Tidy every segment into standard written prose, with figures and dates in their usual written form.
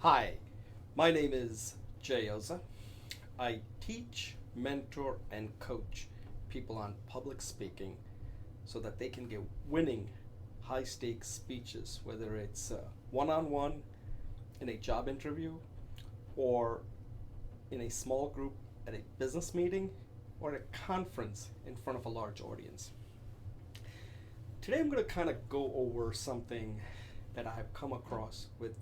Hi, my name is Jay Oza. I teach, mentor, and coach people on public speaking so that they can give winning, high stakes speeches, whether it's one on one in a job interview or in a small group at a business meeting or at a conference in front of a large audience. Today I'm going to kind of go over something that I have come across with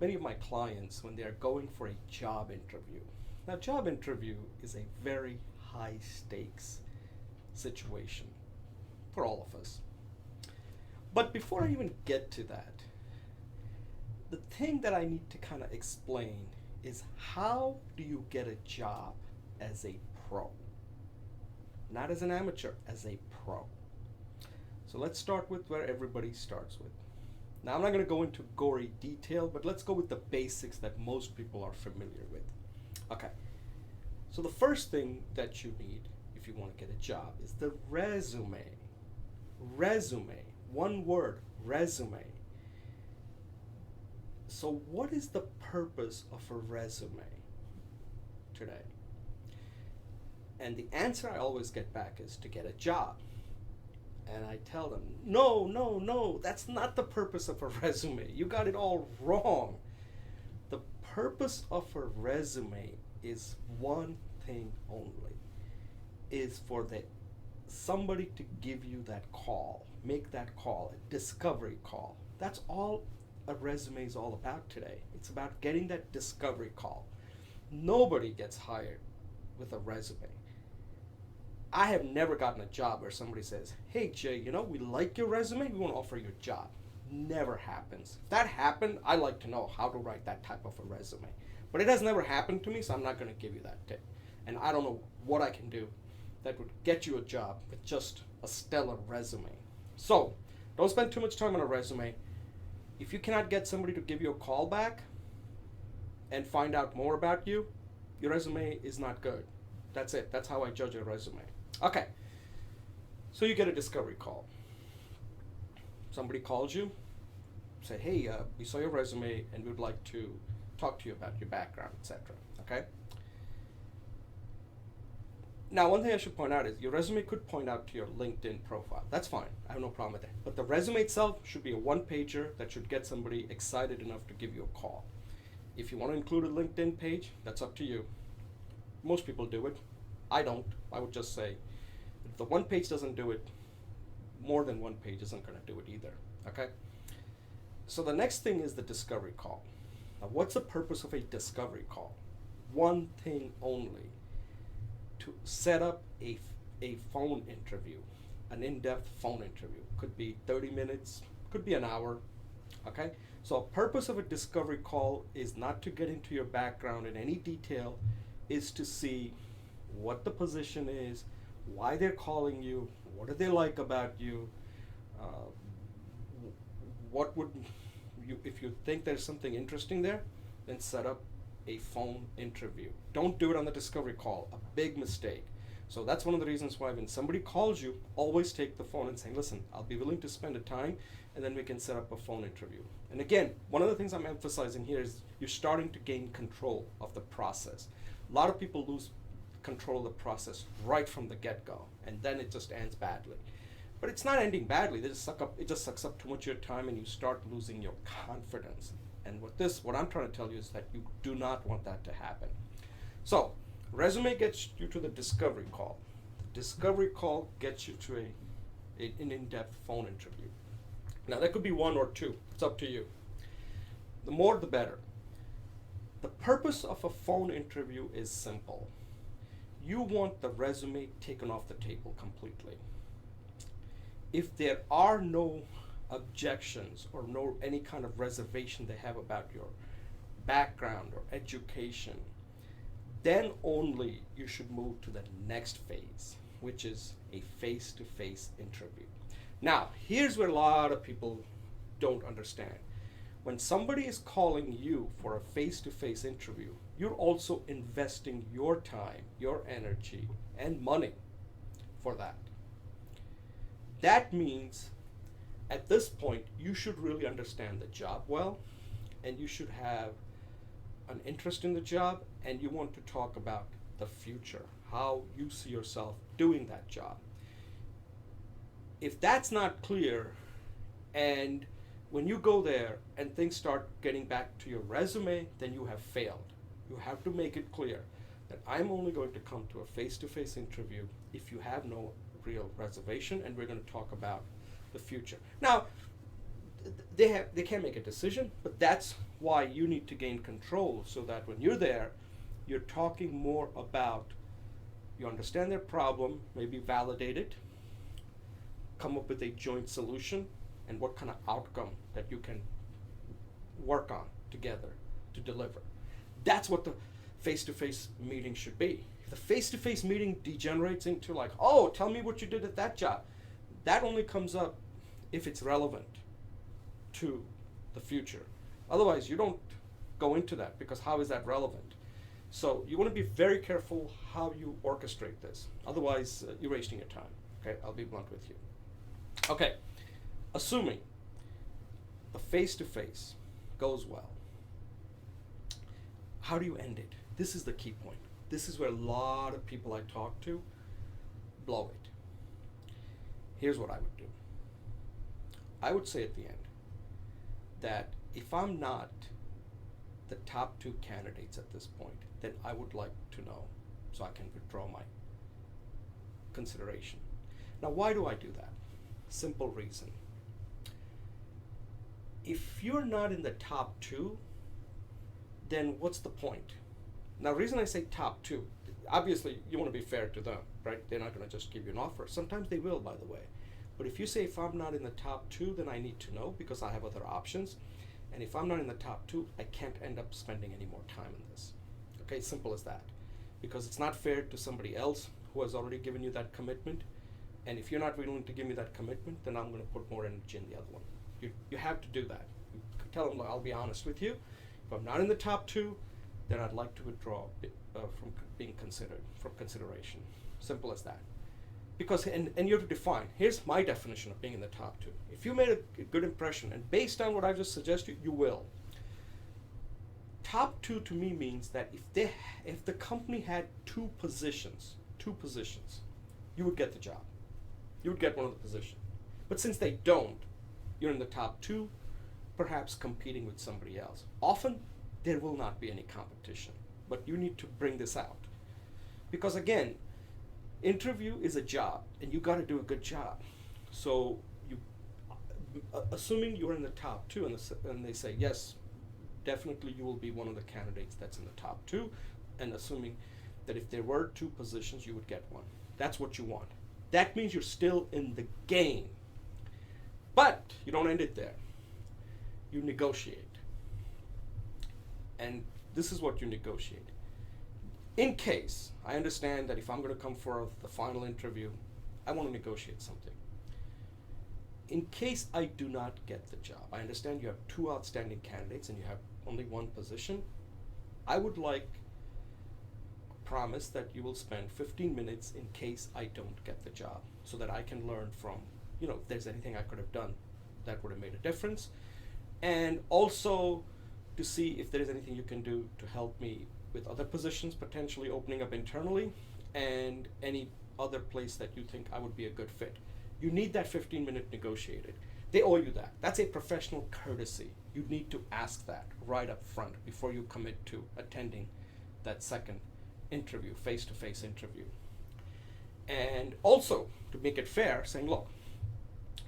many of my clients when they are going for a job interview. Now, job interview is a very high stakes situation for all of us. But before I even get to that, the thing that I need to kind of explain is how do you get a job as a pro? Not as an amateur, as a pro. So let's start with where everybody starts with. Now, I'm not going to go into gory detail, but let's go with the basics that most people are familiar with. Okay, so the first thing that you need if you want to get a job is the resume. Resume, one word, resume. So, what is the purpose of a resume today? And the answer I always get back is to get a job. And I tell them, no, no, no, that's not the purpose of a resume. You got it all wrong. The purpose of a resume is one thing only, is for somebody to give you that call, make that call, a discovery call. That's all a resume is all about today. It's about getting that discovery call. Nobody gets hired with a resume. I have never gotten a job where somebody says, hey Jay, we like your resume, we want to offer you a job. Never happens. If that happened, I like to know how to write that type of a resume. But it has never happened to me, so I'm not going to give you that tip. And I don't know what I can do that would get you a job with just a stellar resume. So, don't spend too much time on a resume. If you cannot get somebody to give you a call back and find out more about you, your resume is not good. That's it. That's how I judge a resume. Okay, so you get a discovery call. Somebody calls you, say, hey, we saw your resume and we would like to talk to you about your background, etc. Okay? Now, one thing I should point out is your resume could point out to your LinkedIn profile. That's fine. I have no problem with that. But the resume itself should be a one-pager that should get somebody excited enough to give you a call. If you want to include a LinkedIn page, that's up to you. Most people do it. I don't. I would just say, if the one page doesn't do it, more than one page isn't going to do it either. Okay? So the next thing is the discovery call. Now, what's the purpose of a discovery call? One thing only: to set up a phone interview, an in-depth phone interview. Could be 30 minutes, could be an hour. Okay? So, a purpose of a discovery call is not to get into your background in any detail, is to see what the position is, why they're calling you, what do they like about you, what would you, if you think there's something interesting there, then set up a phone interview. Don't do it on the discovery call, a big mistake. So that's one of the reasons why when somebody calls you, always take the phone and say, listen, I'll be willing to spend the time, and then we can set up a phone interview. And again, one of the things I'm emphasizing here is you're starting to gain control of the process. A lot of people lose control of the process right from the get-go, and then it just ends badly. But it's not ending badly. It just sucks up too much of your time, and you start losing your confidence. And what I'm trying to tell you is that you do not want that to happen. So, resume gets you to the discovery call. The discovery call gets you to an in-depth phone interview. Now, that could be one or two. It's up to you. The more, the better. The purpose of a phone interview is simple. You want the resume taken off the table completely. If there are no objections or no any kind of reservation they have about your background or education, then only you should move to the next phase, which is a face-to-face interview. Now, here's where a lot of people don't understand. When somebody is calling you for a face-to-face interview, you're also investing your time, your energy, and money for that. That means at this point, you should really understand the job well, and you should have an interest in the job, and you want to talk about the future, how you see yourself doing that job. If that's not clear, and when you go there and things start getting back to your resume, then you have failed. You have to make it clear that I'm only going to come to a face-to-face interview if you have no real reservation, and we're going to talk about the future. Now, they can't make a decision, but that's why you need to gain control, so that when you're there, you're talking more about, you understand their problem, maybe validate it, come up with a joint solution, and what kind of outcome that you can work on together to deliver. That's what the face-to-face meeting should be. If the face-to-face meeting degenerates into like, oh, tell me what you did at that job, that only comes up if it's relevant to the future. Otherwise, you don't go into that, because how is that relevant? So you want to be very careful how you orchestrate this. Otherwise, you're wasting your time. Okay, I'll be blunt with you. Okay, assuming the face-to-face goes well, how do you end it? This is the key point. This is where a lot of people I talk to blow it. Here's what I would do. I would say at the end that if I'm not the top 2 candidates at this point, then I would like to know so I can withdraw my consideration. Now, why do I do that? Simple reason. If you're not in the top 2, then what's the point? Now, the reason I say top 2, obviously you want to be fair to them, right? They're not going to just give you an offer. Sometimes they will, by the way. But if you say, if I'm not in the top 2, then I need to know, because I have other options. And if I'm not in the top 2, I can't end up spending any more time in this. Okay, simple as that. Because it's not fair to somebody else who has already given you that commitment. And if you're not willing to give me that commitment, then I'm going to put more energy in the other one. You have to do that. You tell them, I'll be honest with you. If I'm not in the top 2, then I'd like to withdraw from being considered, from consideration. Simple as that. Because, and you have to define, here's my definition of being in the top 2. If you made a good impression, and based on what I've just suggested, you will. Top 2 to me means that if the company had two positions, you would get the job. You would get one of the positions. But since they don't, you're in the top 2, perhaps competing with somebody else. Often, there will not be any competition, but you need to bring this out. Because again, interview is a job, and you got to do a good job. So, assuming you're in the top 2, and they say, yes, definitely you will be one of the candidates that's in the top 2, and assuming that if there were 2 positions, you would get one. That's what you want. That means you're still in the game. But you don't end it there. You negotiate. And this is what you negotiate. In case, I understand that if I'm going to come for the final interview, I want to negotiate something. In case I do not get the job, I understand you have 2 outstanding candidates and you have only 1 position. I would like a promise that you will spend 15 minutes in case I don't get the job, so that I can learn from, if there's anything I could have done that would have made a difference. And also to see if there is anything you can do to help me with other positions potentially opening up internally, and any other place that you think I would be a good fit. You need that 15-minute negotiated. They owe you that. That's a professional courtesy. You need to ask that right up front before you commit to attending that second interview, face-to-face interview. And also, to make it fair, saying, look,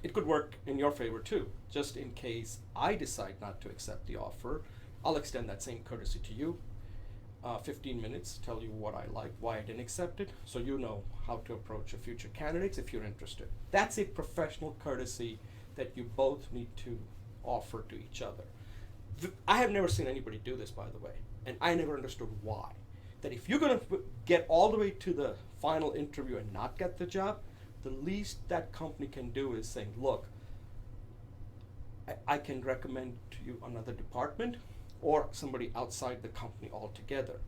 it could work in your favor too. Just in case I decide not to accept the offer, I'll extend that same courtesy to you. 15 minutes, tell you what I like, why I didn't accept it, so you know how to approach your future candidates if you're interested. That's a professional courtesy that you both need to offer to each other. I have never seen anybody do this, by the way, and I never understood why. That if you're going to get all the way to the final interview and not get the job, the least that company can do is saying, look, I can recommend to you another department or somebody outside the company altogether.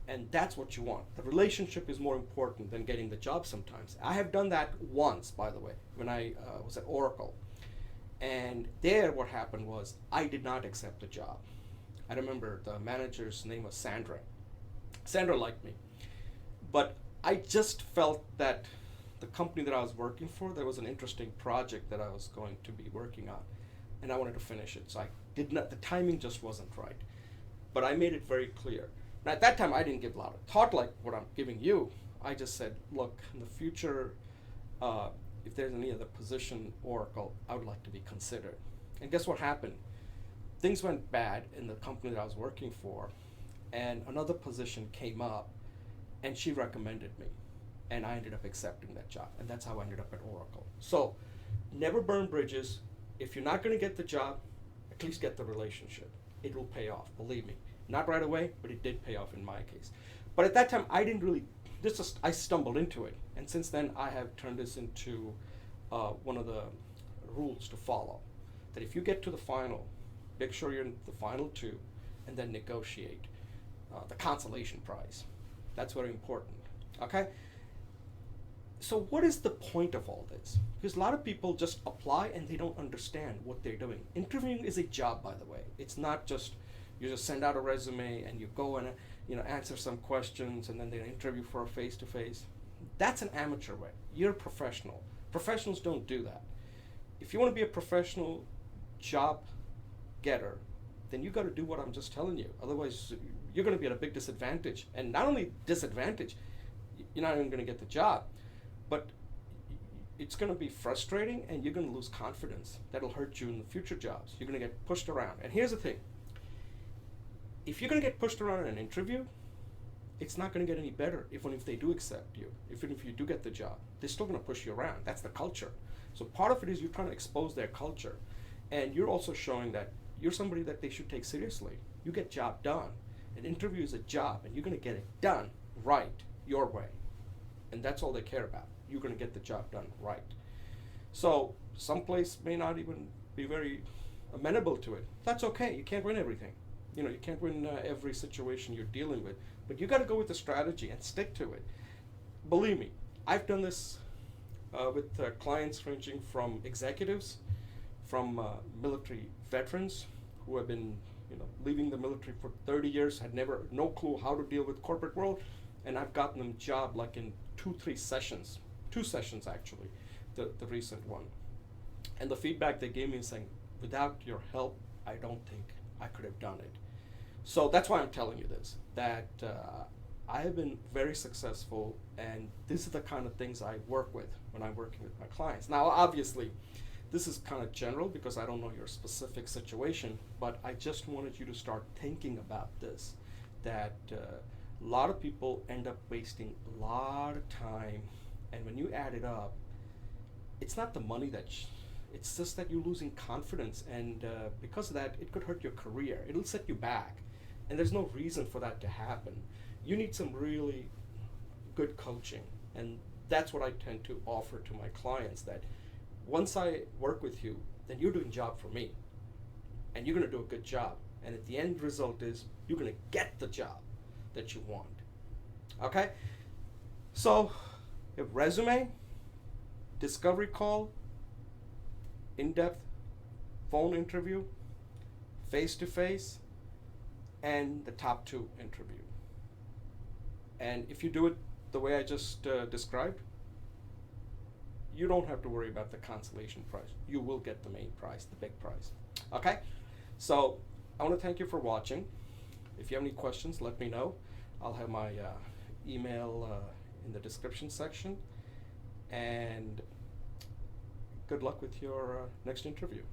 And that's what you want. The relationship is more important than getting the job sometimes. I have done that once, by the way, when I was at Oracle. And there what happened was I did not accept the job. I remember the manager's name was Sandra. Sandra liked me, but I just felt that the company that I was working for, there was an interesting project that I was going to be working on, and I wanted to finish it. So I did not. The timing just wasn't right, but I made it very clear. Now at that time, I didn't give a lot of thought like what I'm giving you. I just said, look, in the future, if there's any other position, Oracle, I would like to be considered. And guess what happened? Things went bad in the company that I was working for, and another position came up, and she recommended me, and I ended up accepting that job, and that's how I ended up at Oracle. So never burn bridges. If you're not going to get the job, at least get the relationship. It will pay off, believe me. Not right away, but it did pay off in my case. But at that time, I didn't really, I stumbled into it, and since then I have turned this into one of the rules to follow, that if you get to the final, make sure you're in the final two, and then negotiate the consolation prize. That's very important, okay? So what is the point of all this? Because a lot of people just apply and they don't understand what they're doing. Interviewing is a job, by the way. It's not just, you just send out a resume and you go and answer some questions and then they interview for a face-to-face. That's an amateur way. You're a professional. Professionals don't do that. If you want to be a professional job getter, then you got to do what I'm just telling you. Otherwise, you're going to be at a big disadvantage. And not only disadvantage, you're not even going to get the job, but it's going to be frustrating and you're going to lose confidence. That'll hurt you in the future jobs. You're going to get pushed around. And here's the thing. If you're going to get pushed around in an interview, it's not going to get any better even if they do accept you. Even if you do get the job, they're still going to push you around. That's the culture. So part of it is you're trying to expose their culture. And you're also showing that you're somebody that they should take seriously. You get job done. An interview is a job, and you're going to get it done right, your way. And that's all they care about. You're going to get the job done right. So some place may not even be very amenable to it. That's okay. You can't win everything. You can't win every situation you're dealing with. But you got to go with the strategy and stick to it. Believe me, I've done this with clients ranging from executives, from military veterans who have been leaving the military for 30 years, had no clue how to deal with corporate world, and I've gotten them job like in 2-3 sessions, 2 sessions actually, the recent one. And the feedback they gave me is saying, without your help, I don't think I could have done it. So that's why I'm telling you this, that I have been very successful, and this is the kind of things I work with when I'm working with my clients. Now, obviously, this is kind of general because I don't know your specific situation, but I just wanted you to start thinking about this, that a lot of people end up wasting a lot of time, and when you add it up, it's not the money it's just that you're losing confidence, and because of that, it could hurt your career. It'll set you back, and there's no reason for that to happen. You need some really good coaching, and that's what I tend to offer to my clients, that once I work with you, then you're doing job for me, and you're going to do a good job, and at the end result is you're going to get the job that you want. Okay? So, a resume, discovery call, in-depth phone interview, face-to-face, and the top 2 interview. And if you do it the way I just described, you don't have to worry about the consolation prize. You will get the main prize, the big prize. Okay? So I want to thank you for watching. If you have any questions, let me know. I'll have my email in the description section. And good luck with your next interview.